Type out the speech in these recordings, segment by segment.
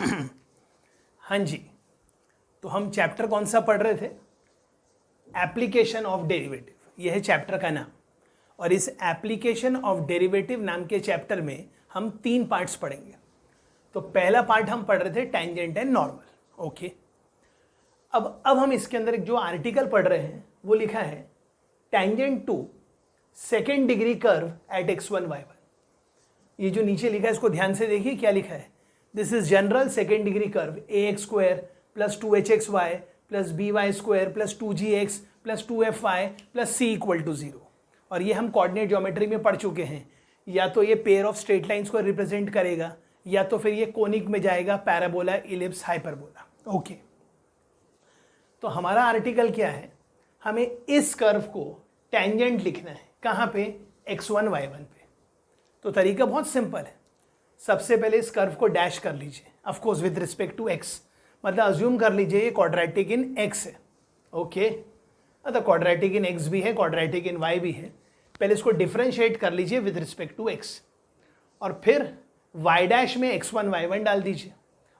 हाँ जी, तो हम चैप्टर कौन सा पढ़ रहे थे? एप्लीकेशन ऑफ डेरिवेटिव, यह है चैप्टर का नाम। और इस एप्लीकेशन ऑफ डेरिवेटिव नाम के चैप्टर में हम 3 पार्ट्स पढ़ेंगे। तो पहला पार्ट हम पढ़ रहे थे टेंजेंट एंड नॉर्मल। ओके, अब हम इसके अंदर एक जो आर्टिकल पढ़ रहे हैं वो लिखा है tangent to second degree curve at x1 y1। ये जो नीचे लिखा है इसको ध्यान से देखिए, क्या लिखा है? This is general second degree curve ax square plus 2hxy plus by square plus 2gx plus 2fy plus c equal to 0। और ये हम कोऑर्डिनेट ज्योमेट्री में पढ़ चुके हैं। या तो ये पेयर ऑफ स्ट्रेट लाइंस को रिप्रेजेंट करेगा या तो फिर ये कोनिक में जाएगा, पैराबोला, इलिप्स, हाइपरबोला। ओके, तो हमारा आर्टिकल क्या है? हमें इस कर्व को टेंजेंट लिखना है। कहाँ पे? x1 y1 पे। तो तरीका बहुत सिंपल है। सबसे पहले इस कर्व को डैश कर लीजिए, of course with respect to x, मतलब अज्यूम कर लीजिए ये क्वाड्रेटिक इन x है। ओके, मतलब क्वाड्रेटिक इन x भी है, क्वाड्रेटिक इन y भी है। पहले इसको डिफरेंशिएट कर लीजिए विद रिस्पेक्ट टू x, और फिर y डैश में x1 y1 डाल दीजिए,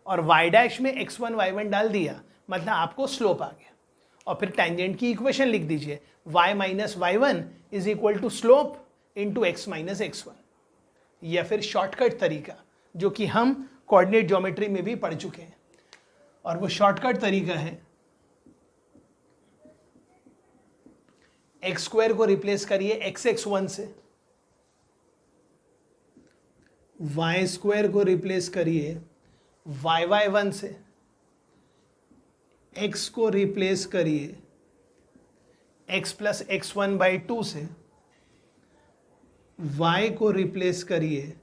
और y डैश में x1 y1 डाल दिया मतलब आपको स्लोप आ गया। और फिर टेंजेंट की इक्वेशन लिख दीजिए, y minus y1 is equal to slope into x minus x1। या फिर शॉर्टकट तरीका जो कि हम कोऑर्डिनेट ज्योमेट्री में भी पढ़ चुके हैं, और वो शॉर्टकट तरीका है x स्क्वायर को रिप्लेस करिए xx1 से, y स्क्वायर को रिप्लेस करिए yy1 से, x को रिप्लेस करिए x प्लस x1 बाई 2 से, y को रिप्लेस करिए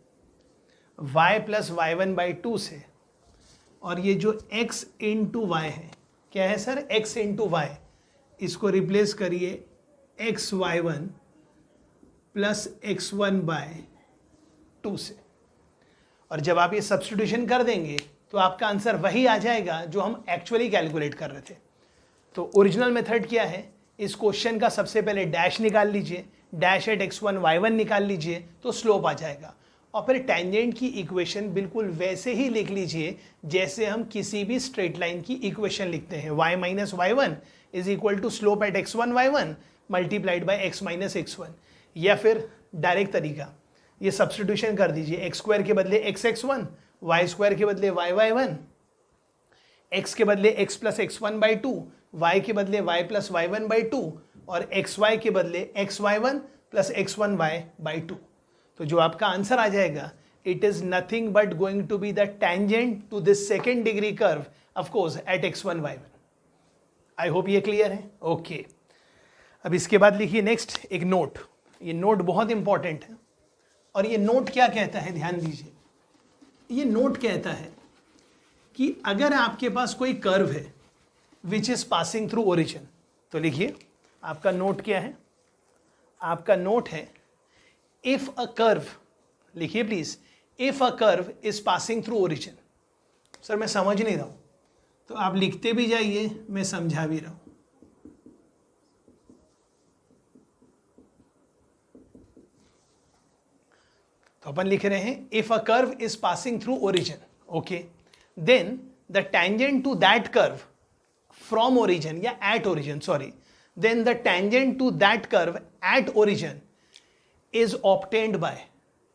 y प्लस y1 बाई 2 से, और ये जो x इंटू वाई है, क्या है सर? x इंटू वाई, इसको रिप्लेस करिए x y1 plus x1 by 2 से। और जब आप ये सब्स्टिट्यूशन कर देंगे तो आपका आंसर वही आ जाएगा जो हम एक्चुअली कैलकुलेट कर रहे थे। तो ओरिजिनल मेथड क्या है? इस क्वेश्चन का सबसे पहले डैश निकाल लीजिए, डैश एट x1 y1 निकाल लीजिए तो स्लोप आ जाएगा। और फिर टेंजेंट की इक्वेशन बिल्कुल वैसे ही लिख लीजिए जैसे हम किसी भी स्ट्रेट लाइन की इक्वेशन लिखते हैं। y minus y1 is equal to slope at x1 y1 multiplied by x minus x1। या फिर डायरेक्ट तरीका, ये सब्स्टिट्यूशन कर दीजिए, x स्क्वायर के बदले xx1, y स्क्वायर के बदले yy1, x के बदले x plus x1 by 2, y के बदले y प्लस y1 बाई 2, और xy के बदले xy1 प्लस x1y बाई 2। तो जो आपका आंसर आ जाएगा, it is nothing but going to be the tangent to this second degree curve of course at x1 y1। I hope ये clear है। ओके, अब इसके बाद लिखिए नेक्स्ट एक नोट। ये नोट बहुत इंपॉर्टेंट है। और ये नोट क्या कहता है, ध्यान दीजिए। ये नोट कहता है कि अगर आपके पास कोई कर्व है which is passing through origin, तो लिखिए आपका नोट क्या है? आपका नोट है इफ अ कर्व, लिखिए please, if a curve is passing through origin. Sir मैं समझ नहीं रहा हूं, तो आप लिखते भी जाइए, मैं समझा भी रहा हूं। तो अपन लिख रहे हैं if a curve is passing through origin, okay, then the tangent to that curve from origin या at origin, sorry, then the tangent to that curve at origin is obtained by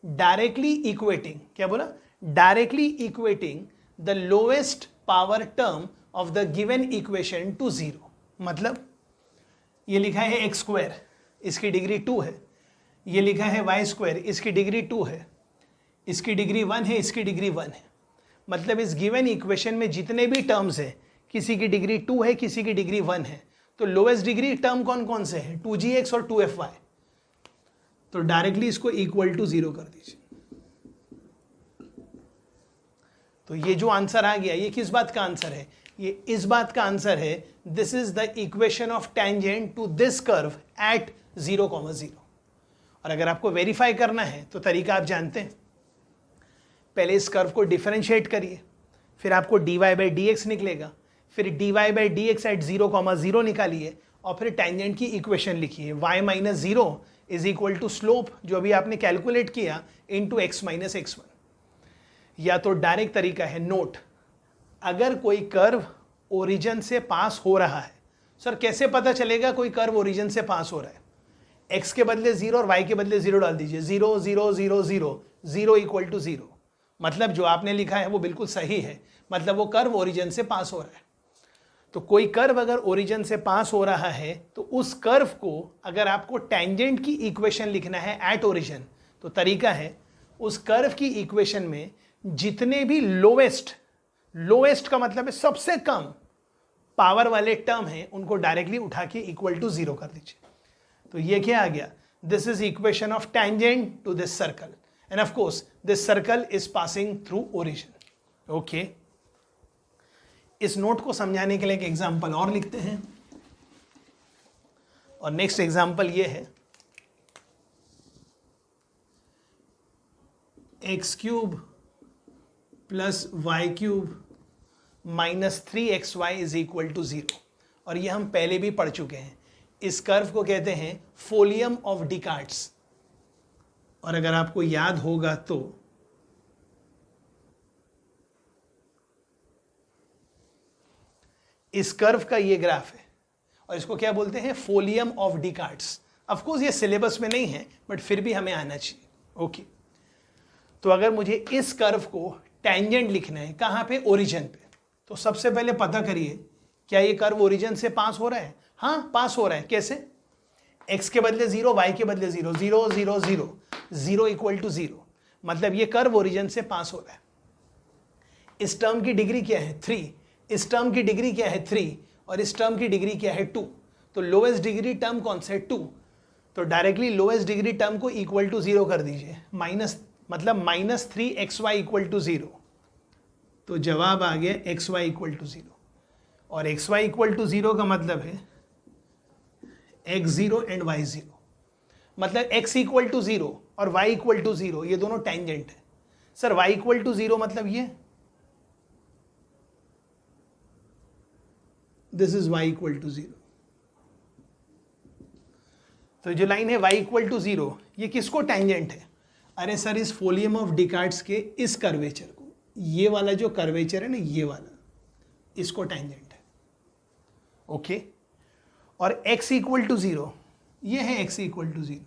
directly equating, क्या बोला? Directly equating the lowest power term of the given equation to 0। मतलब ये लिखा है x square, इसकी degree 2 है। ये लिखा है y स्क्वायर, इसकी डिग्री 2 है, इसकी डिग्री 1 है, इसकी डिग्री 1 है। मतलब इस गिवन इक्वेशन में जितने भी टर्म्स हैं, किसी की डिग्री 2 है, किसी की डिग्री 1 है, तो लोएस्ट डिग्री टर्म कौन कौन से हैं? 2gx और 2fy। तो डायरेक्टली इसको इक्वल टू 0 कर दीजिए। तो ये जो आंसर आ गया, ये किस बात का आंसर है? ये इस बात का आंसर है, this is the equation of tangent to this curve at 0,0। और अगर आपको वेरीफाई करना है तो तरीका आप जानते हैं। पहले इस कर्व को डिफरेंशिएट करिए, फिर आपको dy बाई डी एक्स निकलेगा, फिर dy by d x at 0,0 निकालिए, और फिर टेंजेंट की इक्वेशन लिखिए y minus 0 is equal to slope जो अभी आपने कैलकुलेट किया इंटू x माइनस x1। या तो डायरेक्ट तरीका है नोट, अगर कोई कर्व ओरिजिन से पास हो रहा है, सर कैसे पता चलेगा कोई कर्व ओरिजिन से पास हो रहा है? x के बदले 0 और y के बदले 0 डाल दीजिए, 0 0 0 0 0 इक्वल टू 0। मतलब जो आपने लिखा है वो बिल्कुल सही है, मतलब वो कर्व ओरिजिन से पास हो रहा है। तो कोई कर्व अगर ओरिजिन से पास हो रहा है तो उस कर्व को अगर आपको टेंजेंट की इक्वेशन लिखना है एट ओरिजिन, तो तरीका है उस कर्व की इक्वेशन में जितने भी लोएस्ट का मतलब है सबसे कम पावर वाले टर्म हैं उनको डायरेक्टली उठा के इक्वल टू 0 कर दीजिए। तो ये क्या आ गया? This is equation of tangent to this circle and of course this circle is passing through origin. Okay, इस नोट को समझाने के लिए एक एग्जांपल और लिखते हैं, और नेक्स्ट एग्जांपल ये है x³ plus y³ minus 3xy is equal to 0। और ये हम पहले भी पढ़ चुके हैं। इस कर्व को कहते हैं फोलियम ऑफ डिकार्ड्स, और अगर आपको याद होगा तो इस कर्व का ये ग्राफ है और इसको क्या बोलते हैं? Folium of Descartes. Of course ये सिलेबस में नहीं है बट फिर भी हमें आना चाहिए। ओके, तो अगर मुझे इस कर्व को टेंजेंट लिखना है कहाँ पे? ओरिजिन पे। तो सबसे पहले पता करिए क्या ये कर्व ओरिजिन से पास हो रहा है? हाँ, पास हो रहा है। कैसे? x के बदले 0, y के बदले 0, 0 0 0 0 इक्वल टू 0। मतलब ये कर्व ओरिजिन से पास हो रहा है। इस टर्म की डिग्री क्या है? 3। इस टर्म की डिग्री क्या है? 3। और इस टर्म की डिग्री क्या है? 2। तो लोएस्ट डिग्री टर्म कौन सा है? 2। तो डायरेक्टली लोएस्ट डिग्री टर्म को इक्वल टू 0 कर दीजिए, मतलब -3xy इक्वल टू 0। तो जवाब आ गया xy इक्वल टू 0। और xy इक्वल टू 0 का मतलब है x0 एंड y0। मतलब x इक्वल टू 0 और y इक्वल टू 0 ये दोनों टेंजेंट है। सर y इक्वल टू 0 मतलब ये, this is y equal to 0। तो जो लाइन है y इक्वल टू 0 ये किसको टेंजेंट है? अरे सर इस फोलियम ऑफ डिकार्ड्स के इस कर्वेचर को, ये वाला जो कर्वेचर है ना, ये वाला, इसको टेंजेंट है। ओके, और x इक्वल टू 0 ये है x equal to 0।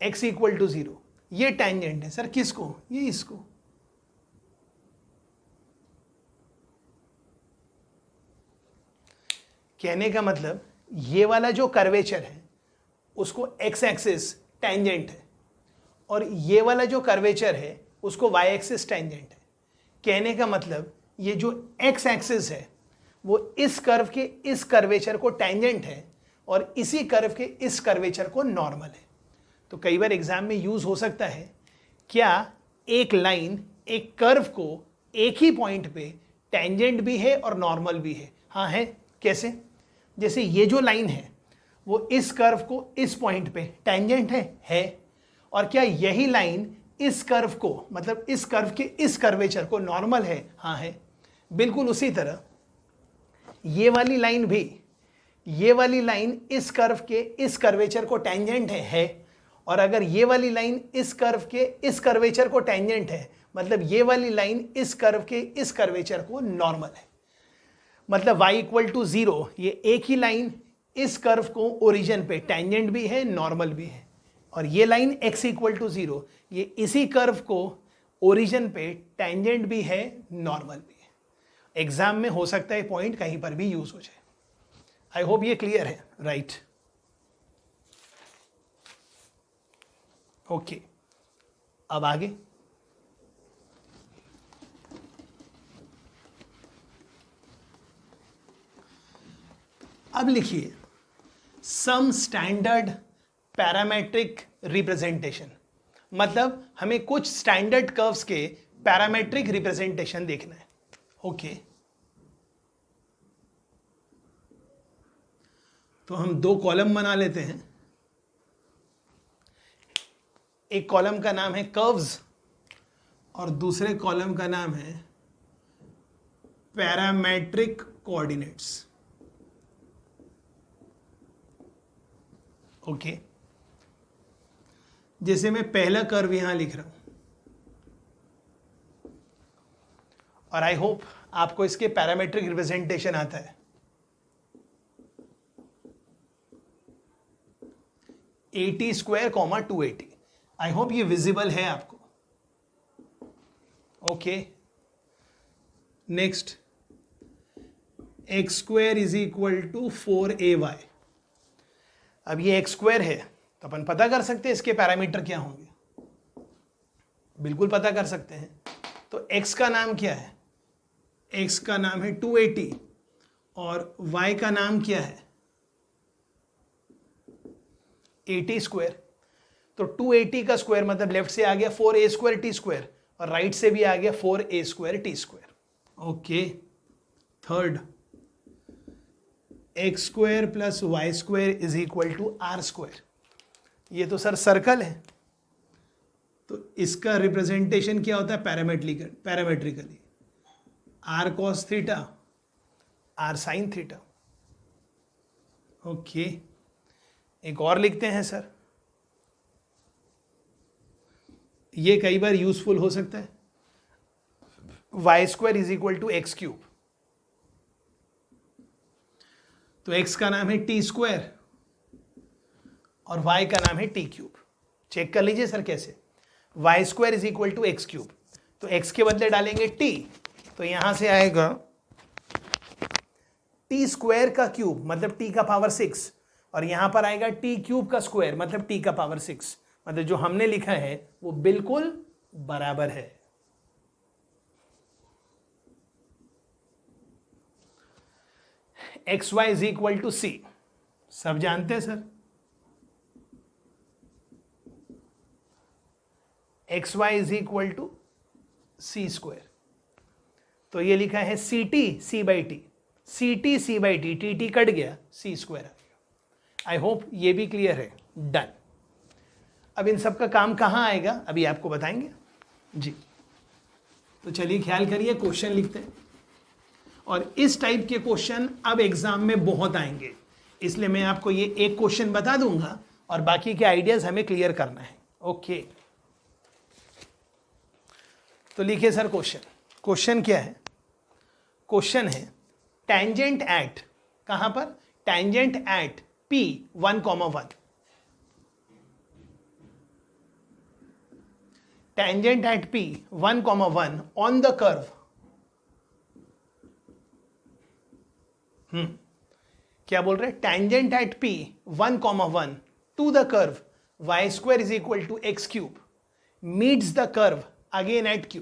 x equal to 0 ये टेंजेंट है सर किसको? ये इसको। कहने का मतलब ये वाला जो कर्वेचर है उसको x एक्सिस टेंजेंट है और ये वाला जो कर्वेचर है उसको y एक्सिस टेंजेंट है। कहने का मतलब ये जो x एक्सिस है वो इस कर्व के इस कर्वेचर को टेंजेंट है और इसी कर्व के इस कर्वेचर को नॉर्मल है। तो कई बार एग्जाम में यूज हो सकता है, क्या एक लाइन एक कर्व को एक ही पॉइंट पे टेंजेंट भी है और नॉर्मल भी है? हाँ है। कैसे? जैसे ये जो लाइन है वो इस कर्व को इस पॉइंट पे टेंजेंट है। और क्या यही लाइन इस कर्व को, मतलब इस कर्व के इस कर्वेचर को नॉर्मल है? हाँ है। बिल्कुल उसी तरह ये वाली लाइन भी, ये वाली लाइन इस कर्व के इस कर्वेचर को टेंजेंट है। और अगर ये वाली लाइन इस कर्व के इस कर्वेचर को टेंजेंट है, मतलब ये वाली लाइन इस कर्व के इस कर्वेचर को नॉर्मल है। मतलब y इक्वल टू 0 ये एक ही लाइन इस कर्व को ओरिजिन पे टेंजेंट भी है, नॉर्मल भी है। और ये लाइन x इक्वल टू 0 ये इसी कर्व को ओरिजिन पे टेंजेंट भी है, नॉर्मल भी है। एग्जाम में हो सकता है पॉइंट कहीं पर भी यूज हो जाए। आई होप ये क्लियर है, राइट? ओके, अब आगे अब लिखिए सम स्टैंडर्ड पैरामेट्रिक रिप्रेजेंटेशन। मतलब हमें कुछ स्टैंडर्ड कर्व्स के पैरामेट्रिक रिप्रेजेंटेशन देखना है। ओके, तो हम दो कॉलम बना लेते हैं। एक कॉलम का नाम है कर्व्स और दूसरे कॉलम का नाम है पैरामेट्रिक कोऑर्डिनेट्स। ओके, जैसे मैं पहला कर्व यहां लिख रहा हूं, और आई होप आपको इसके पैरामेट्रिक रिप्रेजेंटेशन आता है। 80 स्क्वायर कॉमा 280, आई होप ये विजिबल है आपको। Okay, next x square is equal to 4ay। अब ये एक्स स्क्वायर है तो अपन पता कर सकते हैं इसके पैरामीटर क्या होंगे, बिल्कुल पता कर सकते हैं। तो x का नाम क्या है, x का नाम है 280 और y का नाम क्या है 80 स्क्वायर। तो 280 का स्क्वायर मतलब लेफ्ट से आ गया 4a स्क्वायर टी स्क्वायर और राइट से भी आ गया 4a square t square. Okay, third x square plus y square is equal to r square. ये तो सर सर्कल है, तो इसका रिप्रेजेंटेशन क्या होता है parametrically r cos theta r sin theta. Okay, एक और लिखते हैं सर, ये कई बार यूजफुल हो सकता है। Y square is equal to x cube, तो x का नाम है टी स्क्वायर और y का नाम है टी क्यूब। चेक कर लीजिए सर कैसे, y square is equal to x cube, तो x के बदले डालेंगे t, तो यहां से आएगा टी स्क्वायर का क्यूब मतलब t का पावर 6 और यहां पर आएगा टी क्यूब का स्क्वायर मतलब t का पावर 6। मतलब जो हमने लिखा है वो बिल्कुल बराबर है। X y is equal to c, सब जानते हैं sir. X y is equal to c square, तो ये लिखा है c t c by t, c t c by t, t t cut गया, सी स्क्वायर आ गया। आई होप ये भी क्लियर है। डन। अब इन सब का काम कहाँ आएगा अभी आपको बताएंगे जी। तो चलिए ख्याल करिए, क्वेश्चन लिखते हैं। और इस टाइप के क्वेश्चन अब एग्जाम में बहुत आएंगे, इसलिए मैं आपको ये एक क्वेश्चन बता दूंगा और बाकी के आइडियाज हमें क्लियर करना है। ओके, तो लिखिए सर क्वेश्चन क्या है। क्वेश्चन है टेंजेंट एट, कहां पर, tangent at P 1,1, tangent at P 1,1 on the curve. क्या बोल रहे हैं, tangent at P 1,1 to the curve y square is equal to x cube meets the curve again at Q।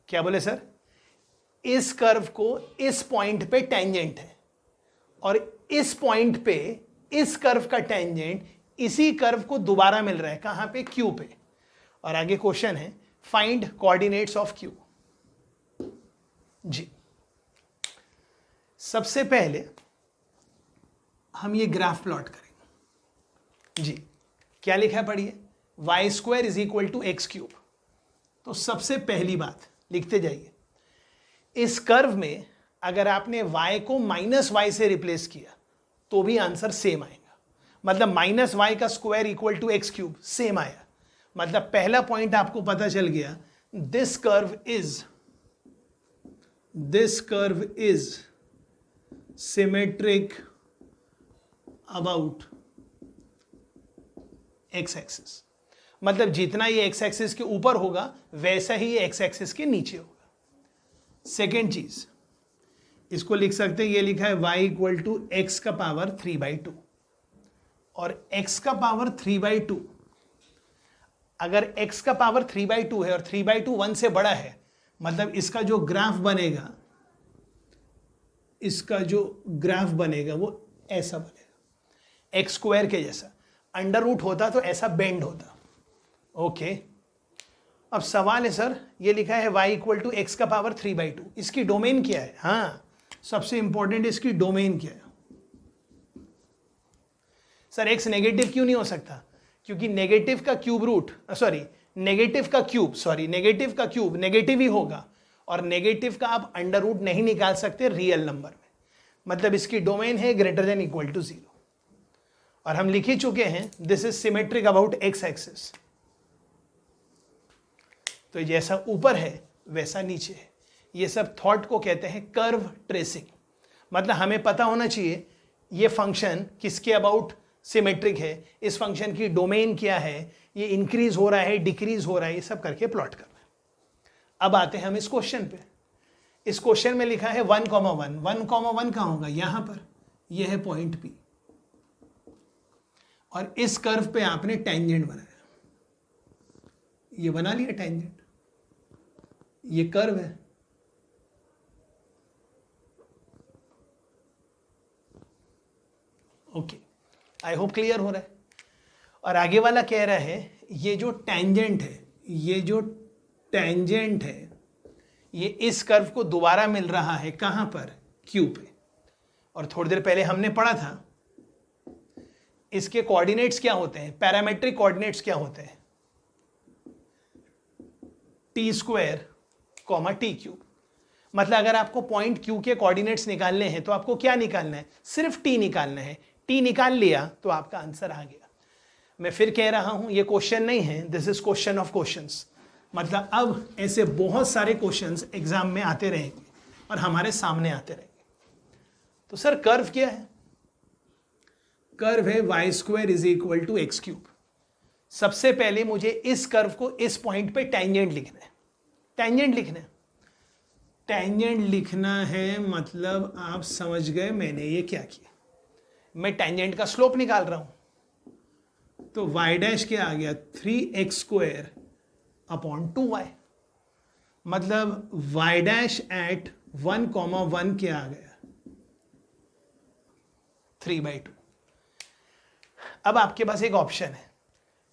क्या बोले sir, इस curve को इस पॉइंट पे टेंजेंट है और इस पॉइंट पे इस कर्व का टेंजेंट इसी कर्व को दोबारा मिल रहा है, कहां पे, Q पे। और आगे क्वेश्चन है फाइंड कोऑर्डिनेट्स ऑफ Q। जी, सबसे पहले हम ये ग्राफ प्लॉट करेंगे जी। क्या लिखा है पढ़िए, y square is equal to x cube. तो सबसे पहली बात लिखते जाइए, इस कर्व में अगर आपने y को -y से रिप्लेस किया तो भी आंसर सेम आएगा। मतलब -y का square equal to x cube same आया। मतलब पहला पॉइंट आपको पता चल गया, this curve is symmetric about x axis. मतलब जितना ये एक्स एक्सिस के ऊपर होगा वैसा ही ये एक्स एक्सिस के नीचे होगा। सेकेंड चीज, इसको लिख सकते हैं, ये लिखा है y इक्वल टू एक्स का पावर 3/2 और x का पावर 3/2। अगर x का पावर 3/2 है और 3/2 1 से बड़ा है, मतलब इसका जो ग्राफ बनेगा, वो ऐसा बनेगा, एक्स स्क्वायर के जैसा। अंडर रूट होता तो ऐसा बेंड होता। ओके, अब सवाल है सर, ये लिखा है y इक्वल टू एक्स का पावर 3/2, इसकी डोमेन क्या है। हाँ, सबसे इंपॉर्टेंट इसकी डोमेन क्या है। सर x नेगेटिव क्यों नहीं हो सकता, क्योंकि नेगेटिव का क्यूब नेगेटिव ही होगा और नेगेटिव का आप अंडर रूट नहीं निकाल सकते रियल नंबर में। मतलब इसकी डोमेन है ग्रेटर देन इक्वल टू 0 और हम लिख ही चुके हैं this is symmetric about x axis. तो जैसा ऊपर है वैसा नीचे है। ये सब थॉट को कहते हैं कर्व ट्रेसिंग। मतलब हमें पता होना चाहिए ये फंक्शन किसके अबाउट सिमेट्रिक है, इस फंक्शन की डोमेन क्या है, ये इंक्रीज हो रहा है डिक्रीज हो रहा है, ये सब करके प्लॉट करना है। अब आते हैं हम इस क्वेश्चन पे। इस क्वेश्चन में लिखा है 1, 1, 1, कहाँ होगा, यहां पर, यह है पॉइंट P और इस कर्व पे आपने टेंजेंट बनाया, ये बना लिया टेंजेंट, ये कर्व है। ओके, आई होप क्लियर हो रहा है। और आगे वाला कह रहा है ये जो टेंजेंट है, ये जो टेंजेंट है, ये इस कर्व को दोबारा मिल रहा है कहां पर, Q पे। और थोड़ी देर पहले हमने पढ़ा था इसके कोऑर्डिनेट्स क्या होते हैं, पैरामेट्रिक कोऑर्डिनेट्स क्या होते हैं, t² t³। मतलब अगर आपको पॉइंट Q के कोऑर्डिनेट्स निकालने हैं तो आपको क्या निकालना है, सिर्फ t निकालना है। t निकाल लिया तो आपका आंसर आ गया। मैं फिर कह रहा हूं ये क्वेश्चन नहीं है, this is question of questions. मतलब अब ऐसे बहुत सारे क्वेश्चंस एग्जाम में आते रहेंगे और हमारे सामने आते रहेंगे। तो सर कर्व क्या है, कर्व है y² = x³। सबसे पहले मुझे इस कर्व को इस पॉइंट पे टेंजेंट लिखना है, टेंजेंट लिखना है, टेंजेंट लिखना है। मतलब आप समझ गए मैंने ये क्या किया, मैं टेंजेंट का स्लोप निकाल रहा हूं। तो y' क्या आ गया, 3x² / 2y। मतलब y' at 1, 1 क्या आ गया, 3/2। अब आपके पास एक ऑप्शन है,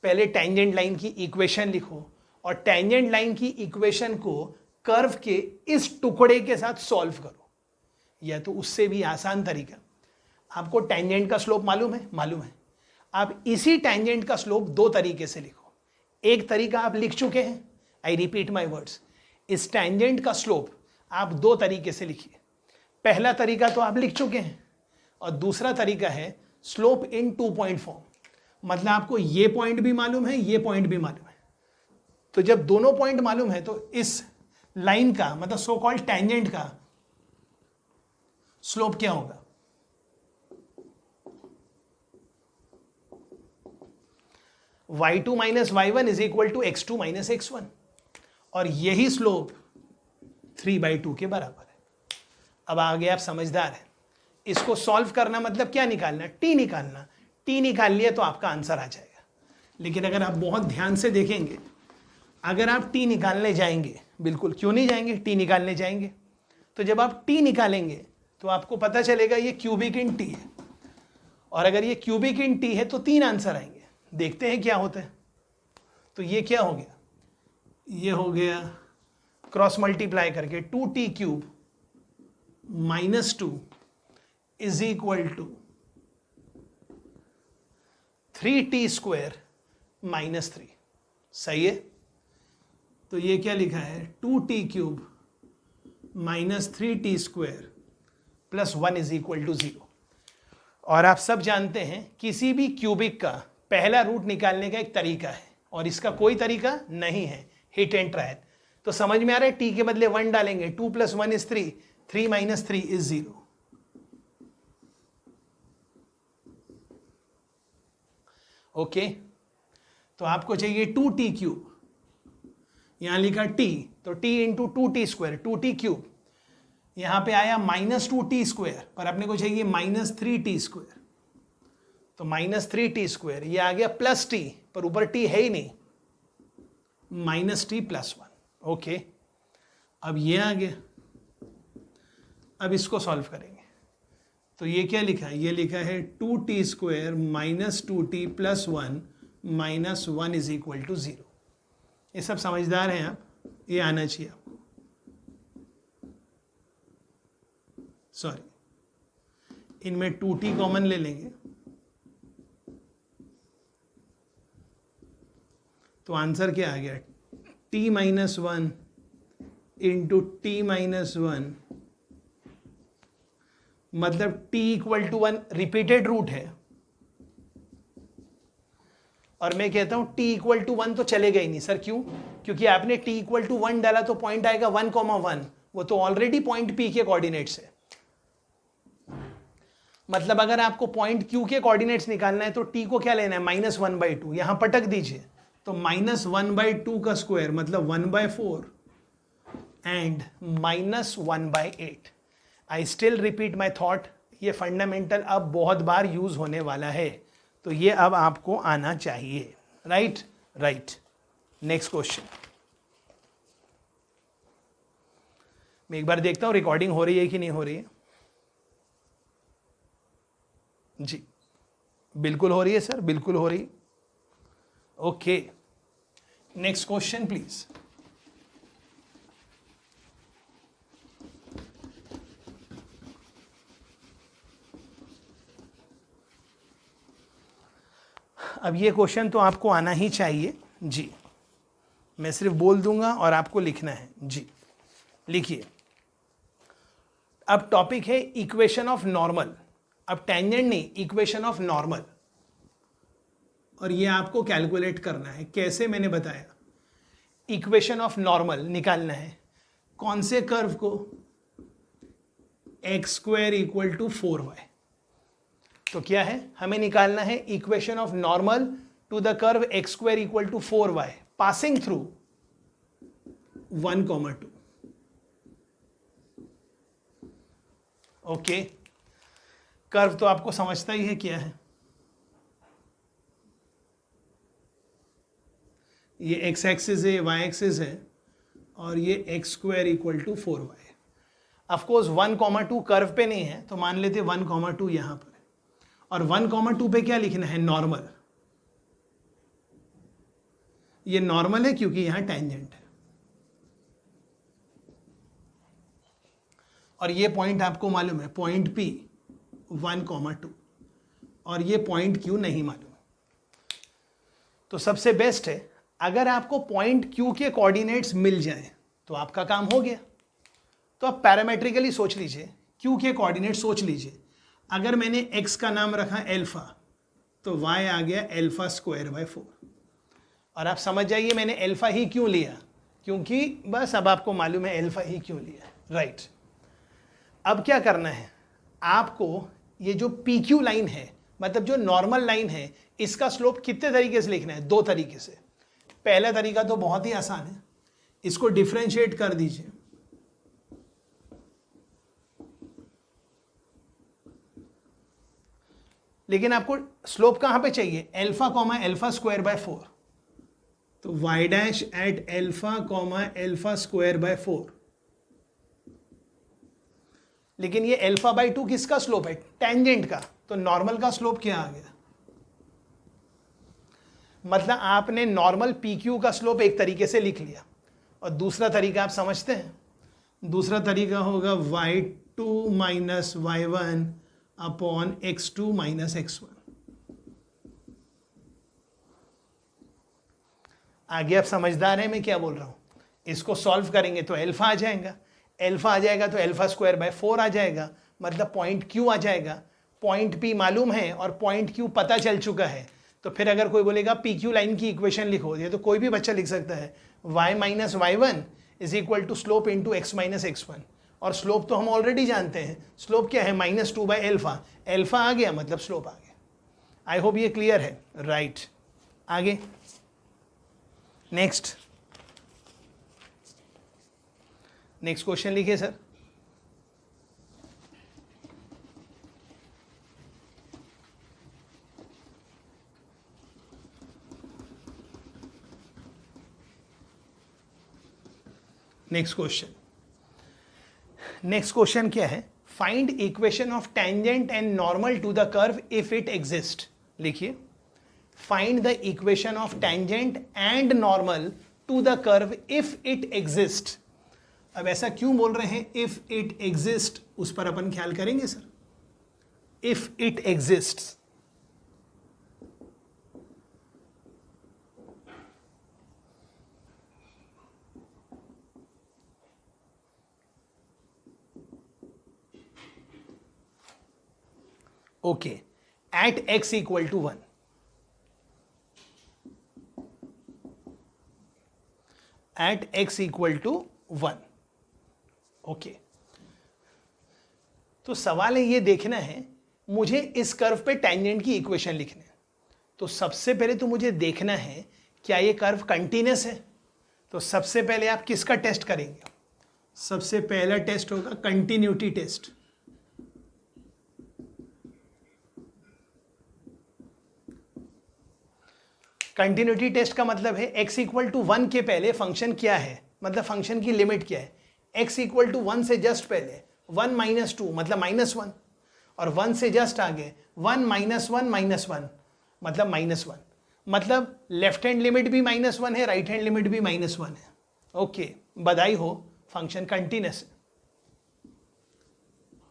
पहले टेंजेंट लाइन की इक्वेशन लिखो और टेंजेंट लाइन की इक्वेशन को कर्व के इस टुकड़े के साथ सॉल्व करो, या तो उससे भी आसान तरीका, आपको टेंजेंट का स्लोप मालूम है, मालूम है, आप इसी टेंजेंट का स्लोप दो तरीके से लिखो। एक तरीका आप लिख चुके हैं, आई रिपीट माई वर्ड्स, इस टेंजेंट का स्लोप आप दो तरीके से लिखिए। पहला तरीका तो आप लिख चुके हैं और दूसरा तरीका है स्लोप इन 2 पॉइंट फॉर्म। मतलब आपको ये पॉइंट भी मालूम है, ये पॉइंट भी मालूम है। तो जब दोनों पॉइंट मालूम है तो इस लाइन का मतलब सो कॉल्ड टेंजेंट का स्लोप क्या होगा, y2 - y1 = x2 - x1। और यही स्लोप 3/2 के बराबर है। अब आगे आप समझदार हैं, इसको सॉल्व करना मतलब क्या निकालना, t निकालना। t निकाल लिया तो आपका आंसर आ जाएगा। लेकिन अगर आप बहुत ध्यान से देखेंगे, अगर आप t निकालने जाएंगे, बिल्कुल क्यों नहीं जाएंगे, t निकालने जाएंगे, तो जब आप t निकालेंगे तो आपको पता चलेगा ये क्यूबिक इन t है। और अगर ये क्यूबिक इन t है तो 3 आंसर आएंगे। देखते हैं क्या होता है। तो ये क्या हो गया, ये हो गया क्रॉस मल्टीप्लाई करके 2t³ - 2 = 3t² - 3। सही है। तो ये क्या लिखा है, 2t³ - 3t² + 1 = 0। और आप सब जानते हैं किसी भी क्यूबिक का पहला रूट निकालने का एक तरीका है और इसका कोई तरीका नहीं है, हिट एंड ट्रायल। तो समझ में आ रहा है, t के बदले 1 डालेंगे, 2 + 1 = 3, 3 - 3 = 0। ओके, तो आपको चाहिए 2t³, यहां लिखा t, तो t × 2t², 2t³। यहां पे आया -2t², पर अपने को चाहिए -3t², तो -3t²। ये आ गया +t, पर ऊपर t है ही नहीं, -t + 1। ओके, अब ये आ गया। अब इसको सॉल्व करेंगे तो ये क्या लिखा है, ये लिखा है 2t² - 2t + 1 - 1 = 0। ये सब समझदार हैं आप, ये आना चाहिए आपको। सॉरी, इनमें 2t कॉमन ले लेंगे तो आंसर क्या आ गया, t - 1 × t - 1, मतलब t = 1 रिपीटेड रूट है, और मैं कहता हूं t इक्वल टू 1 तो चलेगा ही नहीं सर, क्यों? क्योंकि आपने t इक्वल टू 1 डाला तो पॉइंट आएगा 1,1, वो तो ऑलरेडी पॉइंट p के कोऑर्डिनेट्स है। मतलब अगर आपको पॉइंट q के कोऑर्डिनेट्स निकालना है तो t को क्या लेना है, -1/2, यहां पटक दीजिए तो -1/2 का स्क्वायर मतलब 1/4 and -1/8। I still repeat my thought, ये फंडामेंटल अब बहुत बार यूज होने वाला है, तो ये अब आपको आना चाहिए। Right right. नेक्स्ट क्वेश्चन, मैं एक बार देखता हूं रिकॉर्डिंग हो रही है कि नहीं हो रही है। जी बिल्कुल हो रही है सर, बिल्कुल हो रही है। Okay, next question please. अब ये क्वेश्चन तो आपको आना ही चाहिए जी, मैं सिर्फ बोल दूंगा और आपको लिखना है जी। लिखिए, अब टॉपिक है इक्वेशन ऑफ नॉर्मल, अब टेंजेंट नहीं, इक्वेशन ऑफ नॉर्मल, और ये आपको कैलकुलेट करना है। कैसे, मैंने बताया। इक्वेशन ऑफ नॉर्मल निकालना है, कौन से कर्व को, x² इक्वल टू 4y। तो क्या है, हमें निकालना है equation of normal to the curve x² equal to 4y passing through 1,2। Okay, curve तो आपको समझता ही है क्या है, ये x एक्सिस है, y एक्सिस है, और ये x² equal to 4y। Of course 1,2 curve पे नहीं है तो मान लेते 1,2 यहां पर, और 1,2 पे क्या लिखना है, नॉर्मल। ये नॉर्मल है क्योंकि यहां टेंजेंट है, और ये पॉइंट आपको मालूम है, पॉइंट P 1,2, और ये पॉइंट Q नहीं मालूम। तो सबसे बेस्ट है अगर आपको पॉइंट Q के कोऑर्डिनेट्स मिल जाए तो आपका काम हो गया। तो आप पैरामेट्रिकली सोच लीजिए, Q के कोऑर्डिनेट सोच लीजिए। अगर मैंने x का नाम रखा अल्फा तो y आ गया α²/4। और आप समझ जाइए मैंने अल्फा ही क्यों लिया, क्योंकि बस अब आपको मालूम है अल्फा ही क्यों लिया। राइट, अब क्या करना है आपको, ये जो PQ लाइन है, मतलब जो नॉर्मल लाइन है, इसका स्लोप कितने तरीके से लिखना है, 2 तरीके से। पहला तरीका तो बहुत ही आसान है, इसको डिफरेंशिएट कर दीजिए। लेकिन आपको स्लोप कहां पे चाहिए, α,α²/4। तो y डैश एट α,α²/4। लेकिन ये α/2 किसका स्लोप है, टेंजेंट का, तो नॉर्मल का स्लोप क्या आ गया। मतलब आपने नॉर्मल PQ का स्लोप एक तरीके से लिख लिया, और दूसरा तरीका आप समझते हैं, दूसरा तरीका होगा y2 minus y1 upon x2 minus x1। आगे आप समझदार हैं मैं क्या बोल रहा हूं। इसको सॉल्व करेंगे तो अल्फा आ जाएगा, अल्फा आ जाएगा तो α²/4 आ जाएगा, मतलब पॉइंट Q आ जाएगा। पॉइंट P मालूम है और पॉइंट Q पता चल चुका है, तो फिर अगर कोई बोलेगा PQ लाइन की इक्वेशन लिखो, ये तो कोई भी बच्चा लिख सकता है, y minus y1 is equal to slope into x minus x1। और स्लोप तो हम ऑलरेडी जानते हैं, स्लोप क्या है, -2/α। अल्फा आ गया मतलब स्लोप आ गया। आई होप ये क्लियर है। राइट, आगे नेक्स्ट क्वेश्चन लिखिए सर। नेक्स्ट क्वेश्चन क्या है, find equation of tangent and normal to the curve if it exist. लिखिए, find the equation of tangent and normal to the curve if it exist. अब ऐसा क्यों बोल रहे हैं इफ इट एग्जिस्ट, उस पर अपन ख्याल करेंगे sir. If it exist, okay, at x equal to 1। At x equal to 1। ओके, तो सवाल है ये देखना है मुझे इस कर्व पे टेंजेंट की इक्वेशन लिखनी है। तो सबसे पहले तो मुझे देखना है क्या ये कर्व कंटिन्यूस है। तो सबसे पहले आप किसका टेस्ट करेंगे? सबसे पहला टेस्ट होगा कंटिन्यूटी टेस्ट। कंटिन्यूटी टेस्ट का मतलब है x इक्वल टू 1 के पहले फंक्शन क्या है, मतलब फंक्शन की लिमिट क्या है। x इक्वल टू 1 से जस्ट पहले 1 माइनस 2 मतलब -1, और 1 से जस्ट आगे 1 माइनस 1 माइनस 1 मतलब -1, मतलब लेफ्ट हैंड लिमिट भी -1 है, राइट हैंड लिमिट भी -1 है। ओके, बधाई हो, फंक्शन कंटिन्यूस है।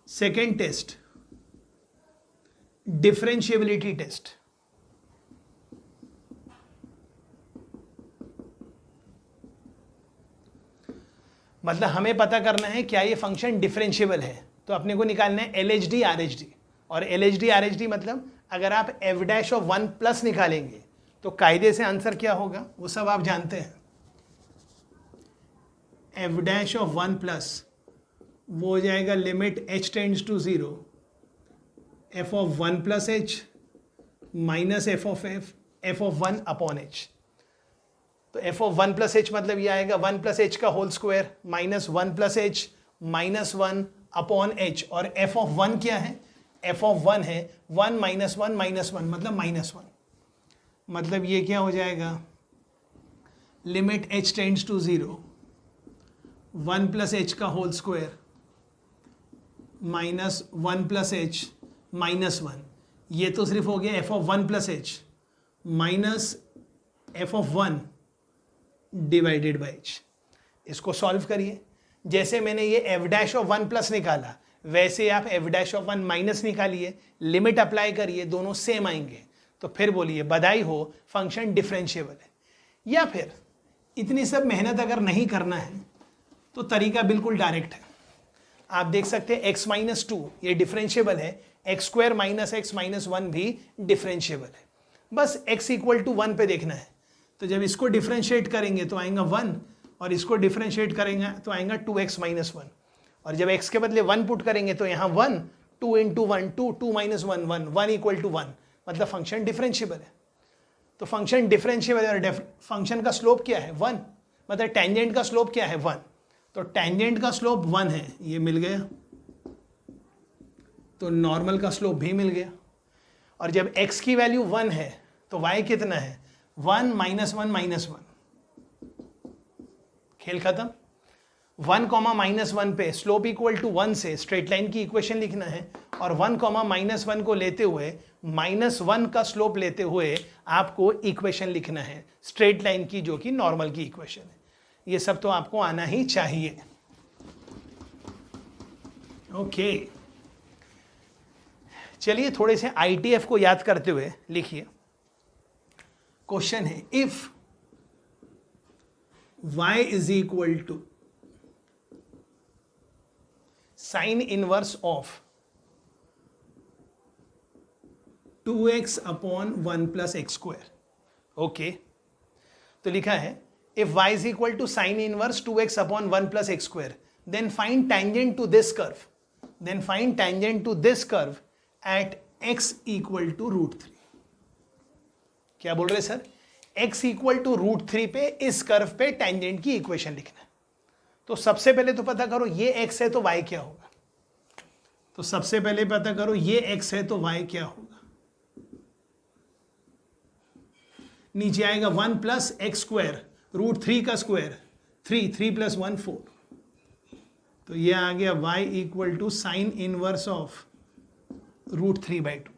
Second test differentiability test. मतलब हमें पता करना है क्या ये फंक्शन डिफरेंशिएबल है। तो अपने को निकालना है LHD RHD, और LHD RHD मतलब अगर आप f डैश ऑफ 1 प्लस निकालेंगे तो कायदे से आंसर क्या होगा वो सब आप जानते हैं। f डैश ऑफ 1 प्लस वो हो जाएगा limit h tends to 0 f of 1 plus h minus f of 1 upon h। तो f ऑफ 1 प्लस एच मतलब ये आएगा 1 प्लस एच का whole square minus 1 plus h minus 1 upon h, और f of 1 क्या है? f ऑफ 1 है 1 minus 1 minus 1 मतलब -1, मतलब ये क्या हो जाएगा limit h tends to 0 1 plus h का whole square minus 1 plus h minus 1। ये तो सिर्फ हो गया f of 1 plus h minus f of 1 divided by h। इसको सॉल्व करिए। जैसे मैंने ये f डैश ऑफ 1 प्लस निकाला वैसे आप f डैश ऑफ 1 माइनस निकालिए, लिमिट अप्लाई करिए, दोनों सेम आएंगे। तो फिर बोलिए बधाई हो, फंक्शन डिफरेंशिएबल है। या फिर इतनी सब मेहनत अगर नहीं करना है तो तरीका बिल्कुल डायरेक्ट है। आप देख सकते हैं x माइनस 2 ये डिफरेंशिएबल है, x square minus x minus 1 भी डिफरेंशिएबल है। बस x इक्वल टू 1 पे देखना है। तो जब इसको डिफरेंशिएट करेंगे तो आएगा 1, और इसको डिफरेंशिएट करेंगे तो आएगा 2x माइनस 1, और जब x के बदले 1 पुट करेंगे तो यहाँ 1, 2 इंटू 1 2, 2 माइनस 1 1, 1 इक्वल टू 1, मतलब फंक्शन डिफरेंशिएबल है। तो फंक्शन डिफरेंशिएबल है और फंक्शन का स्लोप क्या है 1, मतलब टेंजेंट का स्लोप क्या है 1। तो टेंजेंट का स्लोप 1 है, ये मिल गया, तो नॉर्मल का स्लोप भी मिल गया। और जब x की वैल्यू 1 है तो y कितना है 1 माइनस 1 माइनस 1, खेल खत्म। 1 कॉमा माइनस 1 पे स्लोप इक्वल टू 1 से स्ट्रेट लाइन की इक्वेशन लिखना है, और 1 कॉमा माइनस 1 को लेते हुए -1 का स्लोप लेते हुए आपको इक्वेशन लिखना है स्ट्रेट लाइन की, जो कि नॉर्मल की इक्वेशन है। ये सब तो आपको आना ही चाहिए। ओके, चलिए थोड़े से ITF को याद करते हुए लिखिए। क्वेश्चन है if y is equal to sine inverse of 2x upon 1 plus x square. Okay, तो लिखा है if y is equal to sine inverse 2x upon 1 plus x square then find tangent to this curve, then find tangent to this curve at x equal to √3। क्या बोल रहे sir? x equal to √3 पे इस curve पे tangent की equation लिखना है। तो सबसे पहले तो पता करो ये x है तो y क्या होगा। तो सबसे पहले पता करो ये x है तो y क्या होगा। नीचे आएगा 1 प्लस एक्स स्क्वायर, √3 का स्क्वायर 3, 3 प्लस 1 4, तो ये आ गया y equal to sine inverse of √3/2।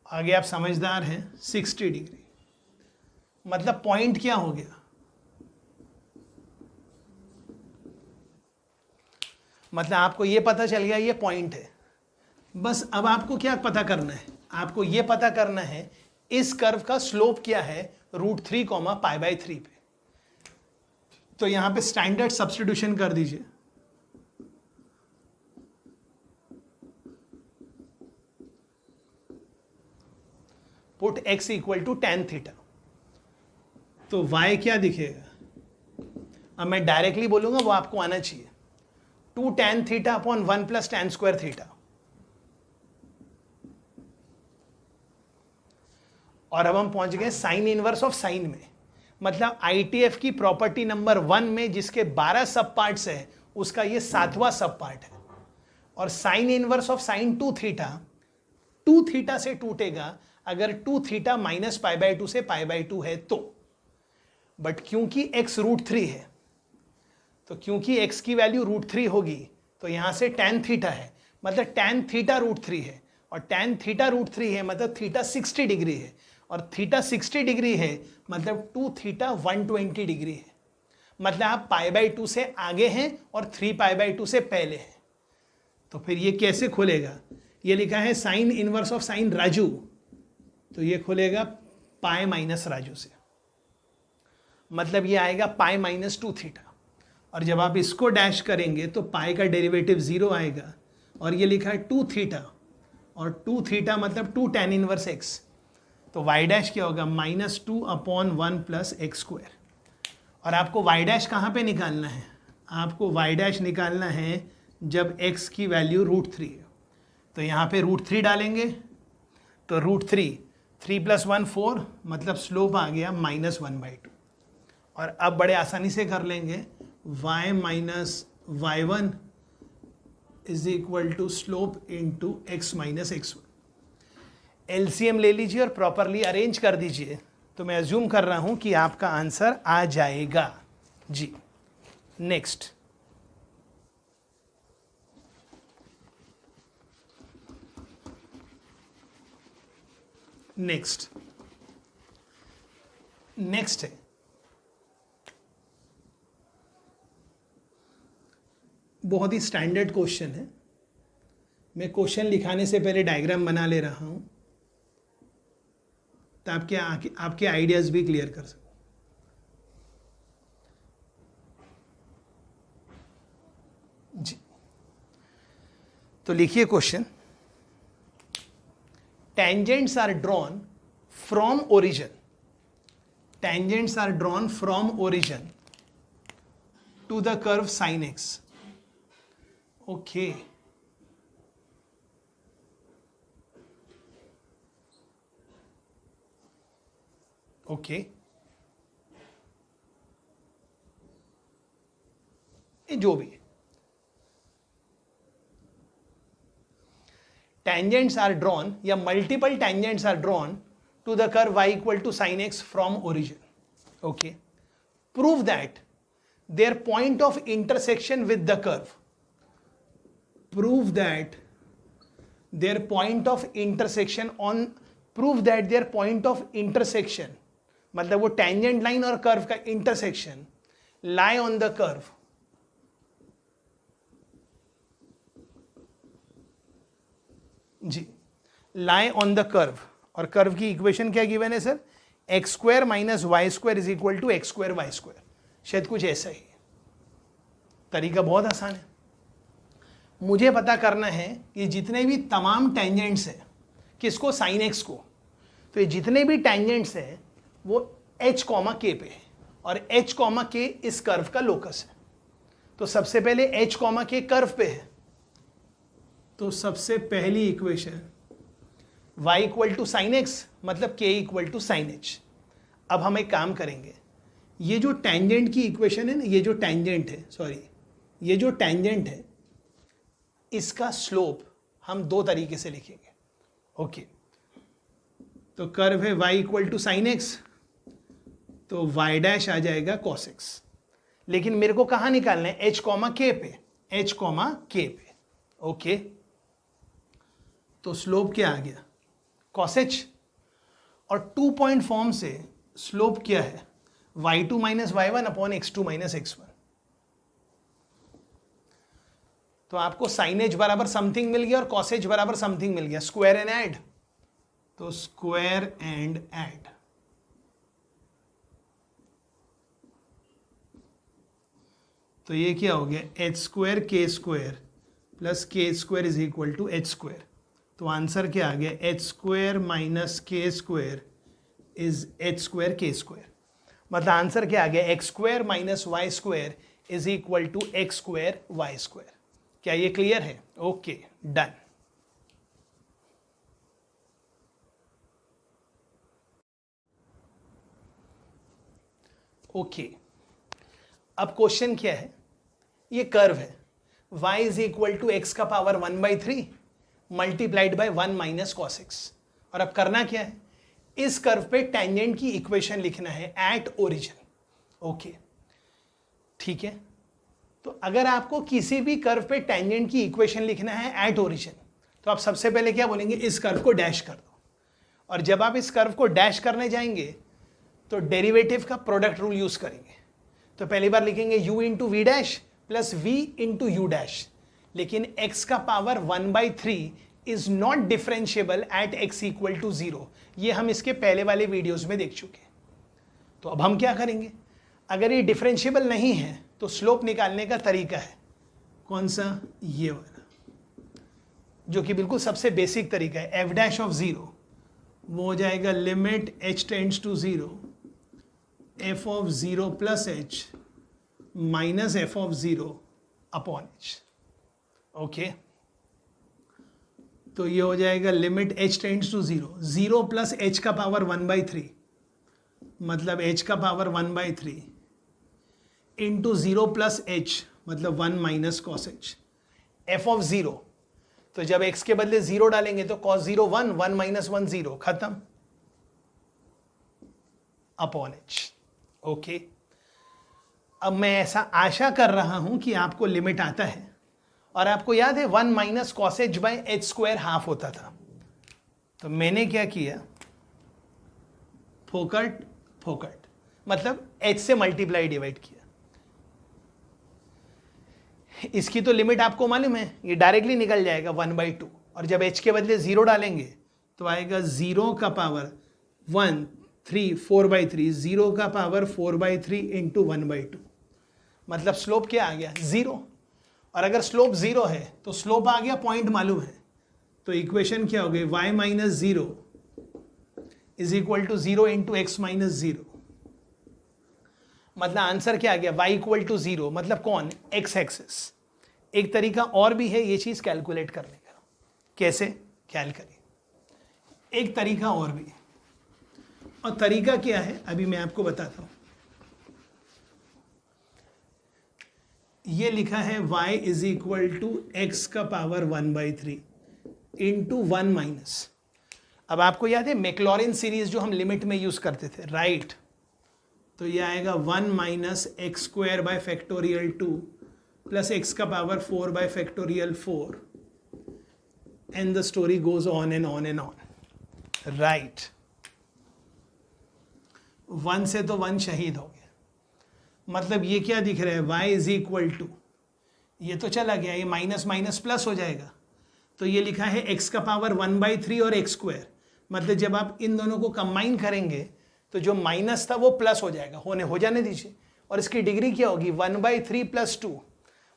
आगे आप समझदार हैं 60 डिग्री, मतलब पॉइंट क्या हो गया, मतलब आपको ये पता चल गया ये पॉइंट है। बस अब आपको क्या पता करना है, आपको ये पता करना है इस कर्व का स्लोप क्या है √3, π/3 पे। तो यहां पे स्टैंडर्ड सब्स्टिट्यूशन कर दीजिए। Put x equal to tan theta, तो y क्या दिखेगा अब मैं डायरेक्टली बोलूंगा वो आपको आना चाहिए, 2 tan theta upon 1 plus tan square theta. और अब हम पहुंच गए साइन इनवर्स ऑफ साइन में, मतलब आईटीएफ की प्रॉपर्टी नंबर 1 में जिसके 12 सब पार्ट्स है उसका ये 7वां सब पार्ट है। और sign inverse of sine 2 theta 2 theta से टूटेगा अगर 2 थीटा माइनस पाई बाई 2 से पाई बाई 2 है तो। बट क्योंकि x √3 है, तो क्योंकि x की वैल्यू √3 होगी तो यहां से tan थीटा है, मतलब tan थीटा √3 है, और tan थीटा √3 है मतलब थीटा 60 डिग्री है, और थीटा 60 डिग्री है मतलब 2 थीटा 120 डिग्री है। मतलब आप पाई बाई 2 से आगे हैं और 3 पाई बाई 2 से पहले हैं। तो फिर ये कैसे खुलेगा, ये लिखा है sign inverse of sine Raju, तो ये खुलेगा पाई माइनस राजू से, मतलब ये आएगा पाई माइनस 2 थीटा। और जब आप इसको डैश करेंगे तो पाई का डेरिवेटिव 0 आएगा, और ये लिखा है 2 थीटा, और 2 थीटा मतलब 2 tan इनवर्स x, तो y डैश क्या होगा -2 अपॉन 1 प्लस एक्स स्क्वायर। और आपको y डैश कहाँ पे निकालना है, आपको y डैश निकालना है जब x की वैल्यू √3 है। तो यहाँ पे √3 डालेंगे तो √3 3 + 1 4, मतलब स्लोप आ गया -1/2। और अब बड़े आसानी से कर लेंगे, y minus y1 is equal to slope into x minus x1। LCM ले लीजिए और प्रॉपरली अरेंज कर दीजिए, तो मैं अज्यूम कर रहा हूं कि आपका आंसर आ जाएगा जी। नेक्स्ट, नेक्स्ट है बहुत ही स्टैंडर्ड क्वेश्चन है। मैं क्वेश्चन लिखाने से पहले डायग्राम बना ले रहा हूं तो आपके आइडियाज भी क्लियर कर सको। जी, तो लिखिए question, tangents are drawn from origin, tangents are drawn from origin to the curve sin x। okay, okay, जो भी tangents are drawn या multiple tangents are drawn to the curve y equal to sin x from origin. Okay, prove that their point of intersection with the curve, prove that their point of intersection on, prove that their point of intersection मतलब वो tangent line और curve का intersection lie on the curve, जी lie on the curve। और curve की equation क्या given है sir, x square minus y square is equal to x square y square, शायद कुछ ऐसा ही है। तरीका बहुत आसान है, मुझे पता करना है कि जितने भी तमाम टेंजेंट्स हैं, किसको, साइन एक्स को, तो ये जितने भी टेंजेंट्स हैं वो h, k पे है, और h, k इस कर्व का लोकस है। तो सबसे पहले h, k कर्व पे है, तो सबसे पहली equation y equal to sine x मतलब k equal to sine h. अब हम एक काम करेंगे, ये जो टेंजेंट की इक्वेशन है ना, ये जो टेंजेंट है, सॉरी ये जो टेंजेंट है इसका स्लोप हम दो तरीके से लिखेंगे। ओके, तो कर्व है y equal to sine x, तो y डैश आ जाएगा cos x। लेकिन मेरे को कहाँ निकालना है, h, k पे, h, k पे। ओके, तो स्लोप क्या आ गया, cos h, और 2 पॉइंट फॉर्म से स्लोप क्या है, y2 minus y1 upon x2 minus x1। तो आपको साइन एच बराबर समथिंग मिल गया और cos h बराबर समथिंग मिल गया, स्क्वायर एंड ऐड, तो स्क्वायर एंड ऐड। तो ये क्या हो गया, h square k square plus k square is equal to h square. तो आंसर क्या आ गया, h square minus k square is h square k square. मतलब आंसर क्या आ गया, x square minus y square is equal to x square y square. क्या ये क्लियर है? Okay, done. ओके, अब क्वेश्चन क्या है, ये कर्व है y is equal to x का power 1/3 multiplied by 1 minus cos x. और अब करना क्या है, इस कर्व पे टेंजेंट की इक्वेशन लिखना है एट ओरिजिन। ओके, ठीक है। तो अगर आपको किसी भी कर्व पे टेंजेंट की इक्वेशन लिखना है एट ओरिजिन, तो आप सबसे पहले क्या बोलेंगे, इस कर्व को डैश कर दो। और जब आप इस कर्व को डैश करने जाएंगे तो डेरिवेटिव का प्रोडक्ट रूल यूज करेंगे। तो पहली बार लिखेंगे u into v dash plus v into u dash, लेकिन x का power 1/3 is not differentiable at x equal to 0। ये हम इसके पहले वाले वीडियोस में देख चुके हैं। तो अब हम क्या करेंगे, अगर ये डिफरेंशिएबल नहीं है तो स्लोप निकालने का तरीका है कौन सा, ये वाला, जो कि बिल्कुल सबसे बेसिक तरीका है। f डैश ऑफ 0 वो हो जाएगा limit h tends to 0 f of 0 plus h minus f of 0 upon h। Okay, तो ये हो जाएगा limit h tends to 0, 0 plus h का पावर 1/3 मतलब h का पावर 1/3 इंटू 0 प्लस h मतलब 1 minus cos h। f of 0, तो जब x के बदले 0 डालेंगे तो cos 0 1, 1 माइनस 1 0, खत्म, अपॉन h। ओके, अब मैं ऐसा आशा कर रहा हूं कि आपको लिमिट आता है, और आपको याद है 1 minus cos H by H square half होता था। तो मैंने क्या किया, फोकट फोकट मतलब h से मल्टीप्लाई डिवाइड किया। इसकी तो लिमिट आपको मालूम है, ये डायरेक्टली निकल जाएगा 1/2, और जब h के बदले 0 डालेंगे तो आएगा 0 का पावर 1 3 4/3, 0 का पावर 4/3 इंटू 1/2, मतलब स्लोप क्या आ गया, 0। और अगर स्लोप 0 है तो स्लोप आ गया, पॉइंट मालूम है, तो इक्वेशन क्या हो गई, y minus 0 is equal to 0 into x minus 0। मतलब आंसर क्या आ गया, y इक्वल टू 0, मतलब कौन, x एक्सिस। एक तरीका और भी है ये चीज कैलकुलेट करने का, कैसे ख्याल करिए, एक तरीका और भी है, और तरीका क्या है अभी मैं आपको बताता हूं। ये लिखा है y is equal to x का पावर 1/3 इंटू 1 माइनस, अब आपको याद है मैक्लॉरिन सीरीज जो हम लिमिट में यूज करते थे, राइट। तो ये आएगा 1 minus x square by factorial 2 plus x का power 4 by factorial 4 and the story goes on and on and on, right. 1 से तो 1 शहीद हो गया, मतलब ये क्या दिख रहा है, y इज इक्वल टू, ये तो चला गया, ये माइनस माइनस प्लस हो जाएगा, तो ये लिखा है x का पावर 1/3 और एक्स स्क्वायर, मतलब जब आप इन दोनों को कंबाइन करेंगे तो जो माइनस था वो प्लस हो जाएगा, हो जाने दीजिए, और इसकी डिग्री क्या होगी 1/3 प्लस 2,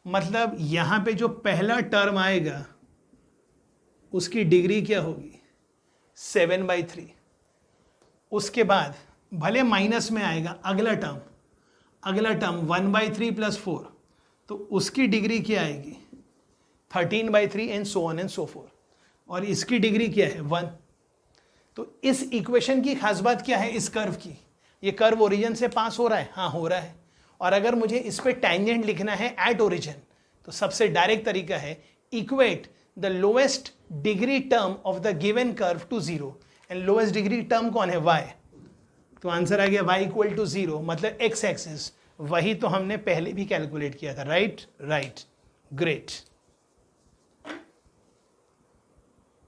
मतलब यहाँ पे जो पहला टर्म आएगा उसकी डिग्री क्या होगी 7/3। उसके बाद भले माइनस में आएगा अगला टर्म 1/3 प्लस 4, तो उसकी डिग्री क्या आएगी 13/3 and so on and so fourth, और इसकी डिग्री क्या है 1। तो इस इक्वेशन की खास बात क्या है, इस कर्व की, ये कर्व ओरिजिन से पास हो रहा है, हाँ हो रहा है, और अगर मुझे इस पे टेंजेंट लिखना है एट ओरिजिन, तो सबसे डायरेक्ट तरीका है equate the lowest degree term of the given curve to 0, and lowest degree term कौन है, y। तो आंसर आ गया y इक्वल टू 0, मतलब x एक्सिस, वही तो हमने पहले भी कैलकुलेट किया था, राइट, राइट, ग्रेट।